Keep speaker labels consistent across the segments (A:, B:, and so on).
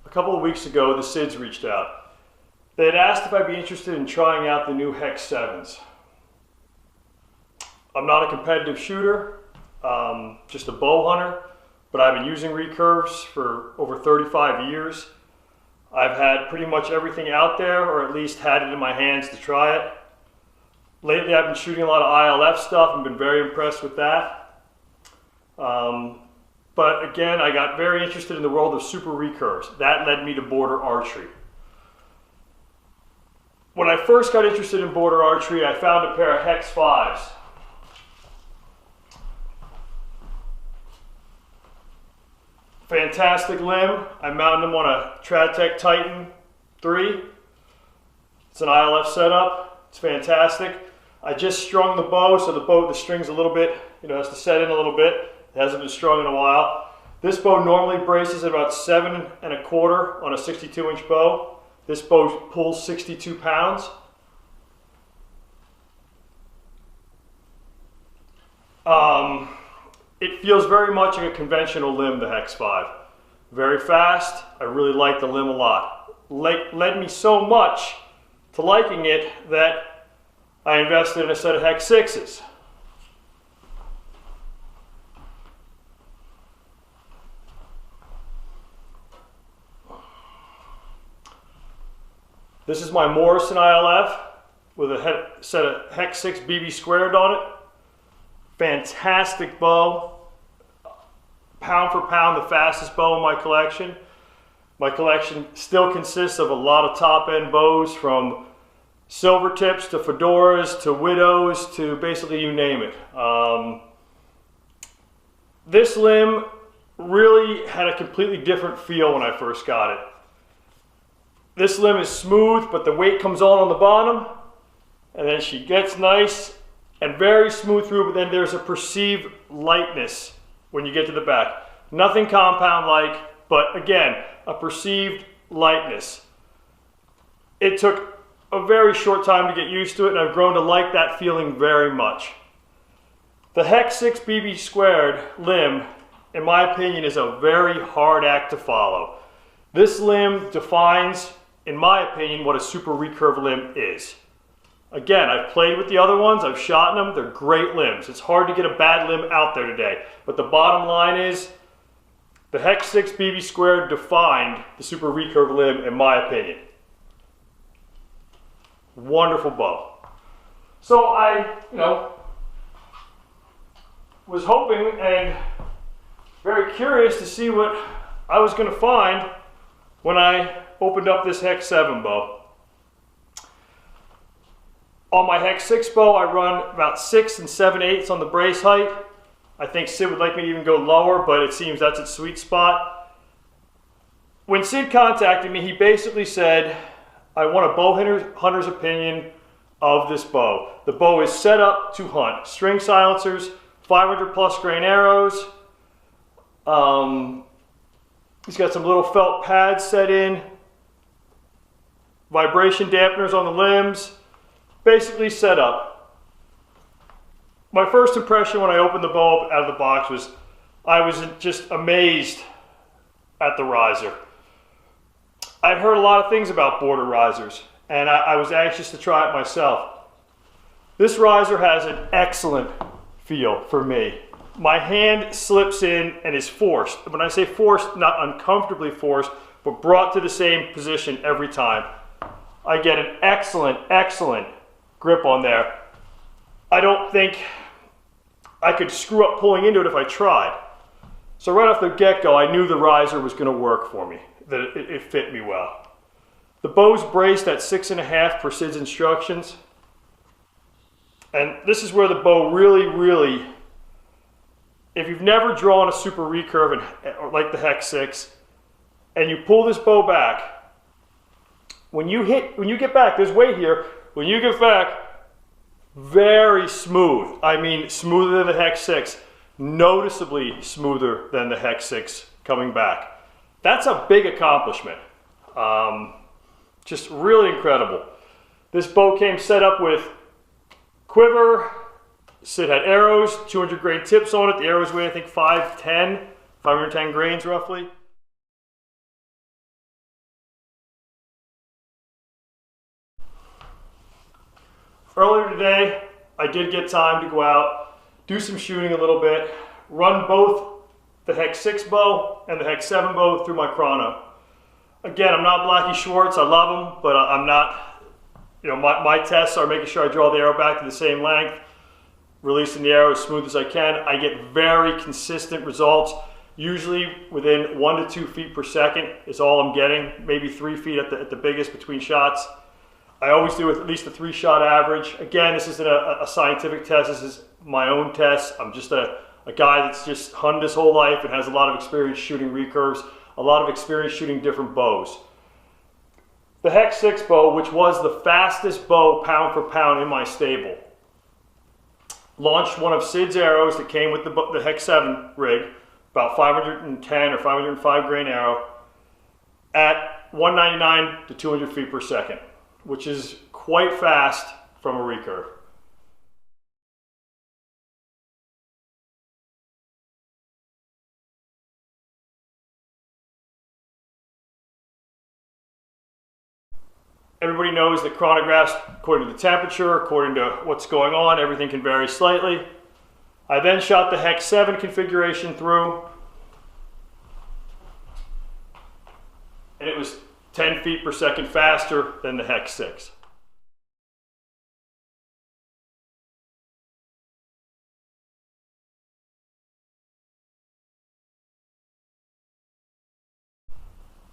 A: A couple of weeks ago, the SIDS reached out. They had asked if I'd be interested in trying out the new Hex 7s. I'm not a competitive shooter, just a bow hunter, but I've been using recurves for over 35 years. I've had pretty much everything out there, or at least had it in my hands to try it. Lately I've been shooting a lot of ILF stuff and been very impressed with that. But again, I got very interested in the world of super recurves. That led me to border archery. When I first got interested in border archery, I found a pair of Hex 5s. Fantastic limb. I mounted them on a Tradtech Titan 3. It's an ILF setup. It's fantastic. I just strung the bow, so the string's a little bit, has to set in a little bit. It hasn't been strung in a while. This bow normally braces at about 7 1/4 on a 62-inch bow. This bow pulls 62 pounds. It feels very much like a conventional limb, the Hex 5. Very fast. I really like the limb a lot. Led me so much to liking it that I invested in a set of Hex 6s. This is my Morrison ILF with a set of Hex 6 BB squared on it. Fantastic bow. Pound for pound, the fastest bow in my collection. My collection still consists of a lot of top-end bows, from silver tips to fedoras to widows to basically you name it. This limb really had a completely different feel when I first got it. This limb is smooth, but the weight comes on the bottom, and then she gets nice and very smooth through, but then there's a perceived lightness when you get to the back. Nothing compound-like, but again, a perceived lightness. It took a very short time to get used to it, and I've grown to like that feeling very much. The Hex 6 BB squared limb, in my opinion, is a very hard act to follow. This limb defines, in my opinion, what a super recurve limb is. Again, I've played with the other ones, I've shot them, they're great limbs. It's hard to get a bad limb out there today. But the bottom line is, the Hex 6 BB squared defined the super recurve limb, in my opinion. Wonderful bow. So I, was hoping and very curious to see what I was going to find when I opened up this Hex 7 bow. On my Hex 6 bow, I run about 6 7/8 on the brace height. I think Sid would like me to even go lower, but it seems that's its sweet spot. When Sid contacted me, he basically said, I want a bow hunter's opinion of this bow. The bow is set up to hunt. String silencers, 500 plus grain arrows. He's got some little felt pads set in. Vibration dampeners on the limbs. Basically set up. My first impression when I opened the bow up out of the box was I was just amazed at the riser. I'd heard a lot of things about border risers, and I was anxious to try it myself. This riser has an excellent feel for me. My hand slips in and is forced. When I say forced, not uncomfortably forced, but brought to the same position every time. I get an excellent grip on there. I don't think I could screw up pulling into it if I tried. So right off the get-go, I knew the riser was going to work for me, that it fit me well. The bow's braced at 6 1/2 per Sid's instructions. And this is where the bow really, if you've never drawn a super recurve like the Hex 6, and you pull this bow back, when you get back, there's weight here, when you get back, very smooth. I mean, smoother than the Hex 6. Noticeably smoother than the Hex 6 coming back. That's a big accomplishment. Just really incredible. This bow came set up with quiver. Sid had arrows, 200 grain tips on it. The arrows weigh, I think, 510 grains roughly. Earlier today, I did get time to go out, do some shooting a little bit, run both the Hex 6 bow and the Hex 7 bow through my chrono. Again, I'm not Blackie Schwartz, I love them, but I'm not, my tests are making sure I draw the arrow back to the same length, releasing the arrow as smooth as I can. I get very consistent results. Usually within 1 to 2 feet per second is all I'm getting, maybe 3 feet at the biggest between shots. I always do at least a 3-shot average. Again, this isn't a scientific test, this is my own test. I'm just a guy that's just hunted his whole life and has a lot of experience shooting recurves, a lot of experience shooting different bows. The Hex 6 bow, which was the fastest bow pound for pound in my stable, launched one of Sid's arrows that came with the Hex 7 rig, about 510 or 505 grain arrow, at 199 to 200 feet per second, which is quite fast from a recurve. Everybody knows that chronographs, according to the temperature, according to what's going on, everything can vary slightly. I then shot the Hex 7 configuration through, and it was 10 feet per second faster than the Hex 6.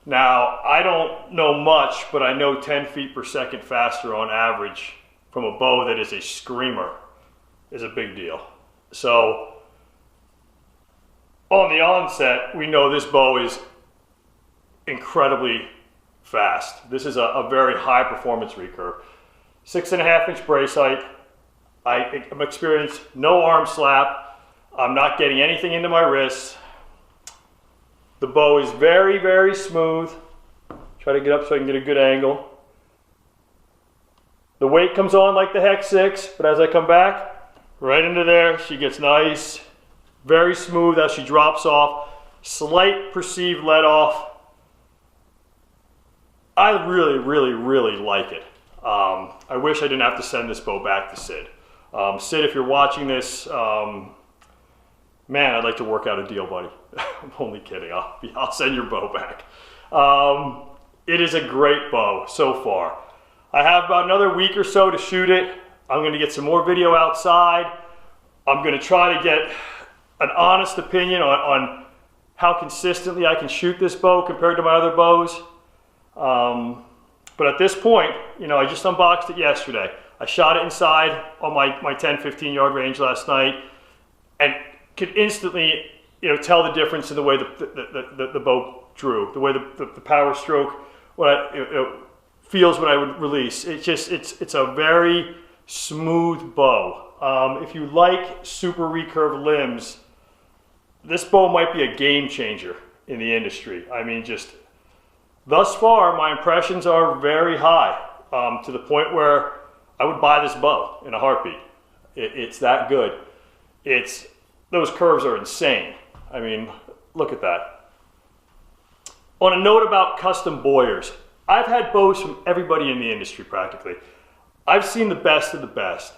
A: Now, I don't know much, but I know 10 feet per second faster on average from a bow that is a screamer is a big deal. So, on the onset, we know this bow is incredibly fast. This is a very high performance recurve. 6.5 inch brace height. I'm experienced no arm slap. I'm not getting anything into my wrists. The bow is very, very smooth. Try to get up so I can get a good angle. The weight comes on like the Hex 6, but as I come back, right into there, she gets nice, very smooth as she drops off. Slight perceived let off. I really, really, really like it. I wish I didn't have to send this bow back to Sid. Sid, if you're watching this, man, I'd like to work out a deal, buddy. I'm only kidding. I'll send your bow back. It is a great bow so far. I have about another week or so to shoot it. I'm going to get some more video outside. I'm going to try to get an honest opinion on how consistently I can shoot this bow compared to my other bows. But at this point, I just unboxed it yesterday. I shot it inside on my 10, 15 yard range last night and could instantly tell the difference in the way the bow drew, the way the power stroke feels when I would release. It's a very smooth bow. If you like super recurve limbs, this bow might be a game changer in the industry. I mean, just thus far, my impressions are very high, to the point where I would buy this bow in a heartbeat. It's that good. Those curves are insane. I mean, look at that. On a note about custom bowyers, I've had bows from everybody in the industry practically. I've seen the best of the best.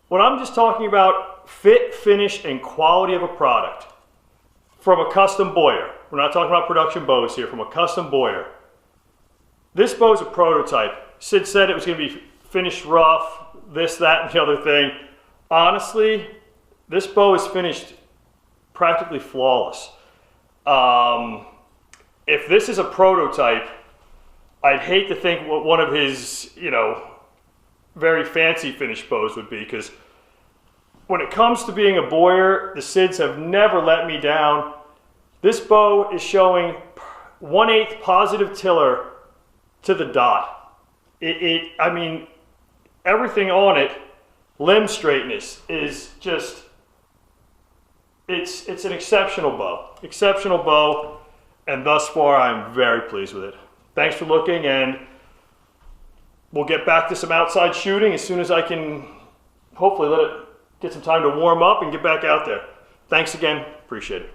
A: When I'm just talking about fit, finish, and quality of a product from a custom bowyer, we're not talking about production bows here, from a custom bowyer. This bow is a prototype. Sid said it was going to be finished rough, this, that, and the other thing. Honestly, this bow is finished practically flawless. If this is a prototype, I'd hate to think what one of his, very fancy finished bows would be, because when it comes to being a bowyer, the Sids have never let me down. This bow is showing 1/8 positive tiller to the dot. I mean, everything on it, limb straightness is just, it's an exceptional bow, and thus far I'm very pleased with it. Thanks for looking, and we'll get back to some outside shooting as soon as I can hopefully let it get some time to warm up and get back out there. Thanks again, appreciate it.